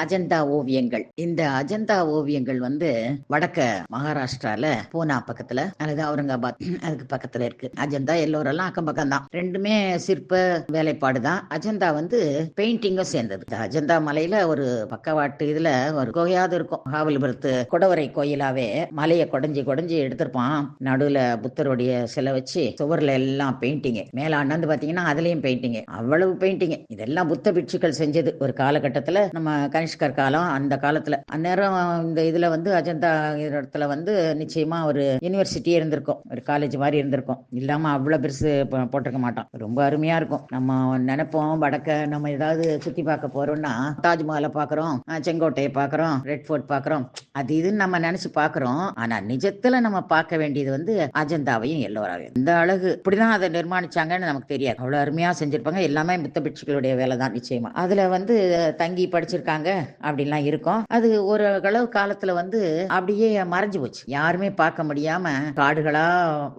அஜந்தா ஓவியங்கள். இந்த அஜந்தா ஓவியங்கள் வந்து வடக்க மகாராஷ்டிரால பூனா பக்கத்துல அல்லது அவுரங்காபாத் அதுக்கு பக்கத்துல இருக்கு. அஜந்தா எல்லோரெல்லாம் அக்கம் பக்கம் தான். ரெண்டுமே சிற்ப வேலைப்பாடு தான். அஜந்தா வந்து பெயிண்டிங்கும் சேர்ந்தது. இந்த அஜந்தா மலையில ஒரு பக்கவாட்டு இதுல ஒரு குகையாவது இருக்கும். மகாபலிபுரத்து குடவரை கோயிலாவே மலையை குடஞ்சி எடுத்திருப்பான். நடுவுல புத்தருடைய சிலை வச்சு சுவர்ல எல்லாம் பெயிண்டிங். மேல அண்ணாந்து பாத்தீங்கன்னா அதுலயும் பெயிண்டிங். அவ்வளவு பெயிண்டிங். இதெல்லாம் புத்த பிட்சுக்கள் செஞ்சது ஒரு காலகட்டத்துல. நம்ம கனிஷ்கர் காலம் அந்த காலத்துல அந்நேரம் இந்த இதுல வந்து அஜந்தா இடத்துல வந்து நிச்சயமா ஒரு யூனிவர்சிட்டியே இருந்திருக்கும், ஒரு காலேஜ் மாதிரி இருந்திருக்கும். இல்லாம அவ்வளவு பெருசு போட்டிருக்க மாட்டோம். ரொம்ப அருமையா இருக்கும். நம்ம நினைப்போம் வடக்க நம்ம ஏதாவது சுத்தி பார்க்க போறோம்னா தாஜ்மஹாலை பாக்குறோம், செங்கோட்டையை பாக்குறோம், ரெட் ஃபோர்ட் பாக்குறோம், அது இதுன்னு நம்ம நினைச்சு பாக்குறோம். ஆனா நிஜத்துல நம்ம பார்க்க வேண்டியது வந்து அஜந்தாவையும் எல்லோராவையும். இந்த அழகு இப்படிதான் அதை நிர்மாணிச்சாங்கன்னு நமக்கு தெரியாது. அவ்வளவு அருமையா செஞ்சிருப்பாங்க. எல்லாமே புத்த பிட்சுக்களுடைய வேலை தான் நிச்சயமா. அதுல வந்து தங்கி படிச்சிருக்காங்க அப்படின்லாம் இருக்கும். அது ஒரு அளவு காலத்துல வந்து அப்படியே மறைஞ்சு போச்சு. யாருமே பார்க்க முடியாம காடுகளா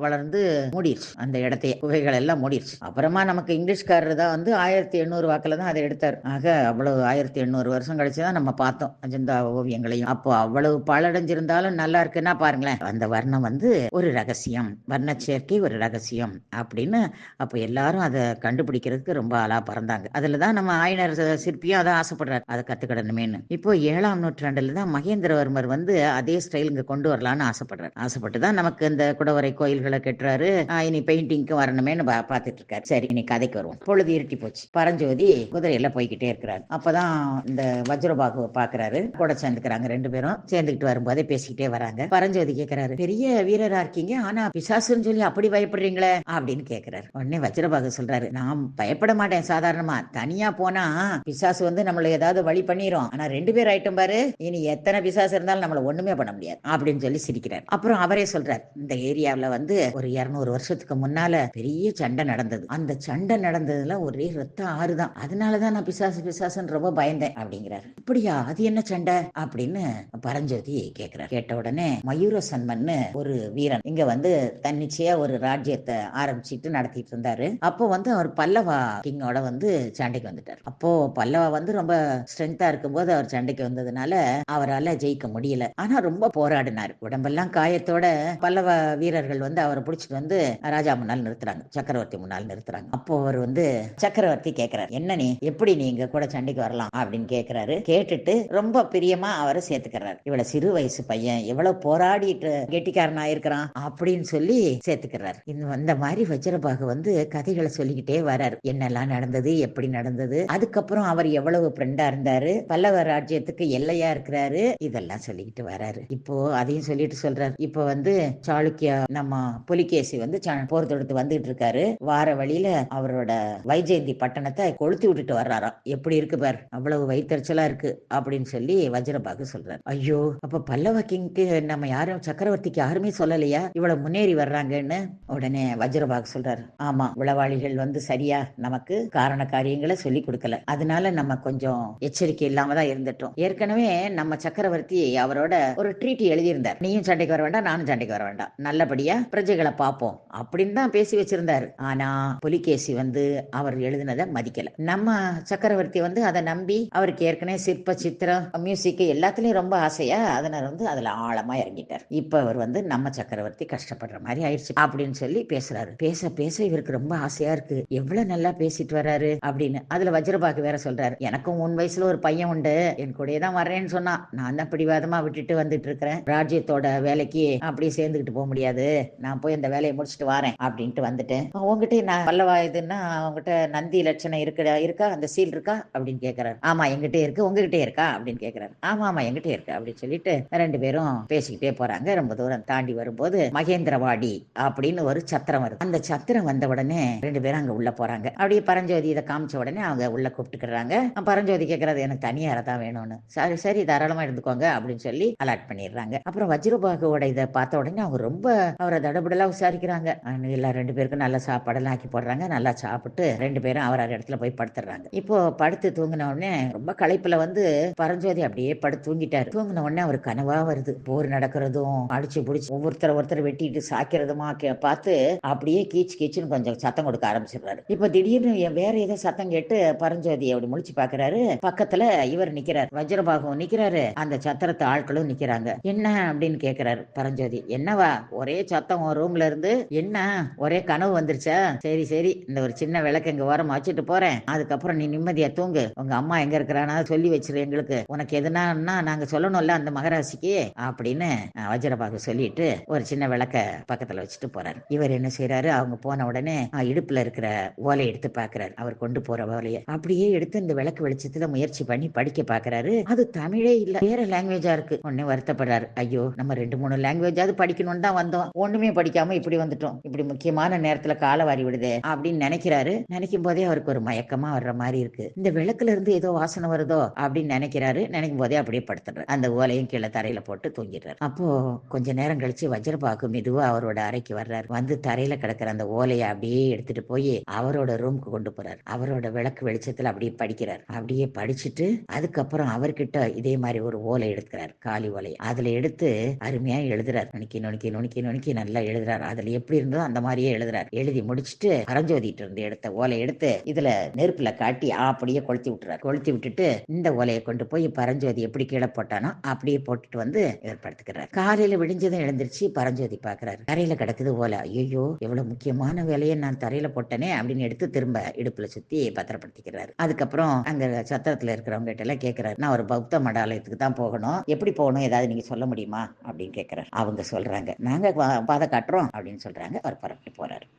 வளர்ந்து மூடிடுச்சு அந்த இடத்தையே. குகைகள் எல்லாம் மூடிடுச்சு. அப்புறமா நமக்கு இங்கிலீஷ்காரர் தான் வந்து 1800 வாக்குல தான் அதை எடுத்தார். ஆக அவ்வளவு 1800 வருஷம் கழிச்சுதான் நம்ம பார்த்தோம் அஜந்தா ஓவியங்களையும். அப்போ அவ்வளவு பாழடைஞ்சிருந்தாலும் நல்லா இருக்குன்னா பாருங்களேன். அந்த வர்ணம் வந்து ஒரு ரகசியம், வர்ண சேர்க்கை ஒரு ரகசியம் அப்படின்னு அப்ப எல்லாரும் அதை கண்டுபிடிக்கிறதுக்கு ரொம்ப ஆளா பறந்தாங்க. அதுலதான் நம்ம ஆயனர் சிற்பியும் அதை ஆசைப்படுறாரு, அதை கத்துக்கிடணுமேனு. இப்போ 7ஆம் நூற்றாண்டுல தான் மகேந்திரவர்மர் வந்து அதே ஸ்டைல் இங்க கொண்டு வரலான்னு ஆசைப்படுறாரு. ஆசைப்பட்டுதான் நமக்கு இந்த குடவரை கோயில்களை கட்டுறாரு. இனி பெயிண்டிங்க்கு வரணுமேனு பார்த்துட்டு இருக்காரு. சரி, இனி கதைக்கு வருவோம். பொழுது இருட்டி போச்சு. பரஞ்சோதி குதிரையில போய்கிட்டே இருக்கிறாரு. அப்பதான் இந்த வஜ்ரபாகுவை பாக்குறாரு. கூட சேர்ந்துக்கிறாங்க. ரெண்டு பேரும் சேர்ந்துக்கிட்டு வரும்போதே பேசிக்கிட்டே வராங்க. பரஞ்சோதி கேட்கிறாரு, பெரிய வீரரா இருக்கீங்க, ஆனா பிசாசுன்னு சொல்லி அப்படி பயப்படுறீங்களே அப்படின்னு கேட்கிறாரு. உடனே வஜ்ரபாகு சொல்றாரு, நான் பயப்பட மாட்டேன். சாதாரணமா தனியா போனா பிசாசு வந்து நம்மள ஏதாவது வழி பண்ணிரும். ஆனா 2 பேர் ஆயிட்டும் பாரு, இனி எத்தனை பிசாசு இருந்தாலும் நம்மள ஒண்ணுமே பண்ண முடியாது அப்படின்னு சொல்லி சிரிக்கிறார். அப்புறம் அவரே சொல்றார், இந்த ஏரியாவுல வந்து ஒரு 200 வருஷத்துக்கு முன்னால பெரிய சண்டை நடந்தது. அந்த சண்டை நடந்ததுல ஒரே ரத்த ஆறுதான். அதனாலதான் நான் பிசாசுன்னு ரொம்ப பயந்தேன் அப்படிங்கிறாரு. அப்படியா, அது என்ன சண்டை அப்படின்னு பரஞ்சோதி கேட்கிறார். கேட்ட உடனே மயூர சன்மன்னு ஒரு வீரன் இங்க வந்து தன்னிச்சையா ஒரு ராஜ்யத்தை ஆரம்பிச்சிட்டு நடத்திட்டு இருந்தாரு. அப்போ வந்து அவர் பல்லவா கிங்கோட வந்து சண்டைக்கு வந்துட்டார். அப்போ பல்லவா வந்து ரொம்ப ஸ்ட்ரென்த்தா இருக்கும்போது அவர் சண்டைக்கு வந்ததுனால அவரால் ஜெயிக்க முடியல. ஆனா ரொம்ப போராடினார். உடம்பெல்லாம் காயத்தோட பல்லவ வீரர்கள் வந்து அவரை பிடிச்சிட்டு வந்து ராஜா முன்னால் நிறுத்துறாங்க, சக்கரவர்த்தி முன்னால் நிறுத்துறாங்க. அப்போ அவர் வந்து சக்கரவர்த்தி கேட்கிறார், என்ன நீ எப்படி நீங்க கூட சண்டைக்கு வரலாம் அப்படின்னு கேட்கிறாரு. கேட்டுட்டு ரொம்ப பிரியமா அவரை சேர்த்துக்கிறார். இவ்வளவு சிறு வயசு பையன் எவ்வளவு போராடிட்டு கெட்டிக்காரன் ஆயிருக்கிறான் அப்படின்னு சொல்லி சேர்த்துக்கிறார். இந்த மாதிரி வஜ்ரபாகு வந்து கதைகளை சொல்லிக்கிட்டே வராரு. என்னெல்லாம் நடந்தது, எப்படி நடந்தது, அதுக்கப்புறம் அவர் எவ்வளவு ஃப்ரெண்டா இருந்தாரு, பல்லவ ராஜ்யத்துக்கு எல்லையா இருக்கிறாரு, இதெல்லாம் சொல்லிக்கிட்டு வராரு. இப்போ அதையும் சொல்லிட்டு சொல்றாரு. இப்போ வந்து சாளுக்கியா நம்ம புலிகேசி வந்து போர் தொடுத்து வந்துட்டு இருக்காரு. வார வழியில அவரோட வைஜெயந்தி பட்டணத்தை கொளுத்தி விட்டுட்டு வர்றாராம். எப்படி இருக்கு பார், அவ்வளவு வயிற்றுச்சலா இருக்கு அப்படின்னு சொல்லி வஜ்ரபாகு சொல்றாரு. ஐயோ, அப்ப பல்லவ கிங்க்கு நம்ம யாரும் சக்கரவர்த்திக்கு யாருமே சொல்லலையா இவ்வளவு முன்னேறி வர்றாங்கன்னு? உடனே வஜ்ரபாகு சொல்றாரு, ஆமா, உளவாளிகள் வந்து சரியா நமக்கு காரண காரியங்களை சொல்லி கொடுக்கல. அதனால நம்ம கொஞ்சம் எச்சரிக்கை இல்லாம தான் இருந்துட்டோம். ஏற்கனவே நம்ம சக்கரவர்த்தி அவரோட ஒரு ட்ரீட்டி எழுதியிருந்தார். நீயும் சண்டைக்கு வர வேண்டாம், நானும் சண்டைக்கு வர வேண்டாம், நல்லபடியா பிரஜைகளை பார்ப்போம் அப்படின்னு தான் பேசி வச்சிருந்தாரு. ஆனா புலிகேசி வந்து அவர் எழுதினதை மதிக்கல. நம்ம சக்கரவர்த்தி வந்து அதை நம்பி அவருக்கு ஏற்கனவே சிற்ப சித்திரம் மியூசிக் எல்லாத்துலயும் ரொம்ப ஆசையா அதனால வந்து அதுல ஆழமா இறங்கிட்டார். இப்ப அவர் வந்து நம்ம சக்கரவர்த்தி கஷ்டப்படுற மாதிரி ஆயிடுச்சு அப்படின்னு சொல்லி பேசுறாரு. பேச பேச இவருக்கு ரொம்ப ஆசையா இருக்கு. எவ்வளவு நல்லா பேசிட்டு வர்றாரு அப்படின்னு. அதுல வஜ்ரபாகு வேற சொல்றாரு, எனக்கும் 3 வயசுல ஒரு பையன் உண்டு, என் கூடயே தான் வர்றேன்னு சொன்னா, நான் தான் பிடிவாதமா விட்டுட்டு வந்துட்டு இருக்கிறேன். ராஜ்யத்தோட வேலைக்கு அப்படியே சேர்ந்துக்கிட்டு போக முடியாது, நான் போய் அந்த வேலையை முடிச்சுட்டு வரேன் அப்படின்ட்டு வந்துட்டேன். உங்ககிட்ட நான் பல்லவா இதுன்னா உங்ககிட்ட நந்தி லட்சணம் இருக்கா, அந்த சீல் இருக்கா அப்படின்னு கேட்கிறாரு. ஆமா எங்கிட்ட இருக்கு, உங்ககிட்ட இருக்கா அப்படின்னு கேட்கிறாரு. ஆமா எங்கிட்ட இருக்கு அப்படின்னு சொல்லிட்டு 2 பேரும் பேசிக்கிட்டே போறாங்க. ரொம்ப தூரம் தாண்டி வரும்போது மகேந்திரவாடி அப்படின்னு ஒரு சத்திரம் வருது. அந்த சத்திரம் வந்த உடனே 2 பேரும் அங்க உள்ள போறாங்க. அப்படியே பரஞ்சோதி இதை காமிச்ச உடனே அவங்க உள்ள கூப்பிட்டுக்கிறாங்க. பரஞ்சோதி கேட்கறது, எனக்கு தனியார தான் வேணும்னு. சரி சரி தாராளமா இருந்துக்கோங்க அப்படின்னு சொல்லி அலாட் பண்ணிடுறாங்க. அப்புறம் வஜ்ரபாகுவோட இதை பார்த்த உடனே அவங்க ரொம்ப அவரை தடபுடலா விசாரிக்கிறாங்க. எல்லா 2 பேருக்கும் நல்ல சாப்பாடெல்லாம் ஆக்கி போடுறாங்க. நல்லா சாப்பிட்டு 2 பேரும் அவர் இடத்துல போய் படுத்துறாங்க. இப்போ படுத்து தூங்கின உடனே ரொம்ப களைப்புல வந்து பரஞ்சோதி அப்படியே படுத்து தூங்கிட்டாரு. தூங்கின உடனே அவர் கனவா வருது. போர் நடக்கிறதும் அடிச்சு பிடிச்சு ஒவ்வொருத்தர் வெட்டிட்டு சாக்கிறதுமா பார்த்து அப்படியே கீச்சுன்னு கொஞ்சம் சத்தம் கொடுக்க ஆரம்பிச்சிடுறாரு. இப்ப திடீர்னு வேற ஏதோ சத்தம் கேட்டு பரஞ்சோதி அப்படி முழிச்சு பாக்குறாரு. பக்கத்துல இவர் நிக்கிறார், வஜ்ரபாகுவும் நிக்கிறாரு, அந்த சத்திரத்து ஆட்களும் நிக்கிறாங்க. என்ன அப்படின்னு கேக்குறாரு பரஞ்சோதி. என்னவா ஒரே சத்தம் உன் ரூம்ல இருந்து, என்ன ஒரே கனவு வந்துருச்சா? சரி சரி, இந்த ஒரு சின்ன விளக்கு இங்க ஓரமா வச்சுட்டு போறேன், அதுக்கப்புறம் நீ நிம்மதியா தூங்கு, உங்க அம்மா எங்க இருக்கிறானா சொல்லி வச்சிரு எங்களுக்கு, உனக்கு எதுனா நாங்க சொல்லணும்ல அந்த மகராசிக்கு அப்படின்னு வஜ்ரபாகு சொல்லிட்டு ஒரு சின்ன விளக்க பக்கத்துல வச்சுட்டு போறாரு. இவர் என்ன செய்யறாரு, அவங்க போன உடனே இடுப்புல இருக்கிற ஓலையை எடுத்து பாக்குறாரு. அவர் கொண்டு போற ஓலையை அப்படியே எடுத்து இந்த விளக்கு வெளிச்சத்துல முயற்சி பண்ணி படிக்க பாக்குறாரு. அது தமிழே இல்ல, வேற லாங்குவேஜா இருக்கு. உடனே வருத்தப்படுறாரு. ஐயோ, நம்ம 2 3 லாங்குவேஜாவது படிக்கணும்னு தான் வந்தோம், ஒண்ணுமே படிக்காம இப்படி வந்துட்டோம், இப்படி முக்கியமான நேரத்துல கால வாரி விடுதே அப்படின்னு நினைக்கிறாரு. நினைக்கும் போதே அவருக்கு ஒரு மயக்கமா வர்ற மாதிரி இருக்கு. இந்த விளக்குல இருந்து ஏதோ வாசனை வருதோ அப்படின்னு நினைக்கிறாரு. நினைக்கும் போதே அப்படியே படுத்துறாரு. அந்த ஓலையும் கீழே தரையில போட்டு தூங்கிடுறாரு. அப்போ கொஞ்ச நேரம் கழிச்சு வஜ்ரபாகு மெதுவா அவரோட அறைக்கு வர்றாரு. வந்து தரையில கிடக்கிற அந்த ஓலையை அப்படியே எடுத்துட்டு போய் அவரோட ரூமுக்கு கொண்டு போறாரு. அவரோட விளக்கு வெளிச்சத்துல அப்படியே படிக்கிறார். அப்படியே படிச்சுட்டு அதுக்கப்புறம் அவர்கிட்ட இதே மாதிரி ஒரு ஓலை எடுக்கிறார், காலி ஓலை. அதுல எடுத்து அருமையா எழுதுறார். நுணுக்கி நுணுக்கி நுணுக்கி நுணுக்கி நல்லா எழுதுறாரு. அதுல எப்படி இருந்தோ அந்த மாதிரியே எழுதுறாரு. எழுதி முடிச்சுட்டு பரஞ்சோதிட்டு இருந்து எடுத்த ஓலை எடுத்து இதுல நெருப்புல காட்டி அப்படியே கொளுத்தி விட்டுறாரு. கொளுத்தி விட்டுட்டு இந்த ஓலையை கொண்டு போய் பரஞ்சோதி எப்படி கீழே போட்டானோ அப்படியே போட்டுட்டு வந்து ஏற்படுத்துக்கிறார். காலையில விடிஞ்சதும் எழுந்திருச்சு பரஞ்சோதி பாக்குறாரு. தரையில கிடக்குது ஓலை. ஐயோ, எவ்வளவு முக்கியமான வேலையை நான் தரையில போட்டனே அப்படின்னு எடுத்து திரும்ப இடுப்புல சுத்தி பத்திரப்படுத்திக்கிறாரு. அதுக்கப்புறம் அங்க சத்திரத்துல இருக்கிறவங்க கிட்ட எல்லாம் கேட்கிறாரு, நான் ஒரு பௌத்த மடாலயத்துக்கு தான் போகணும், எப்படி போகணும் ஏதாவது நீங்க சொல்ல முடியுமா அப்படின்னு கேட்கிறாரு. அவங்க சொல்றாங்க, நாங்க பாதை காட்டுறோம் அப்படின்னு சொல்றாங்க. அவர் புறப்பட்டு போறாரு.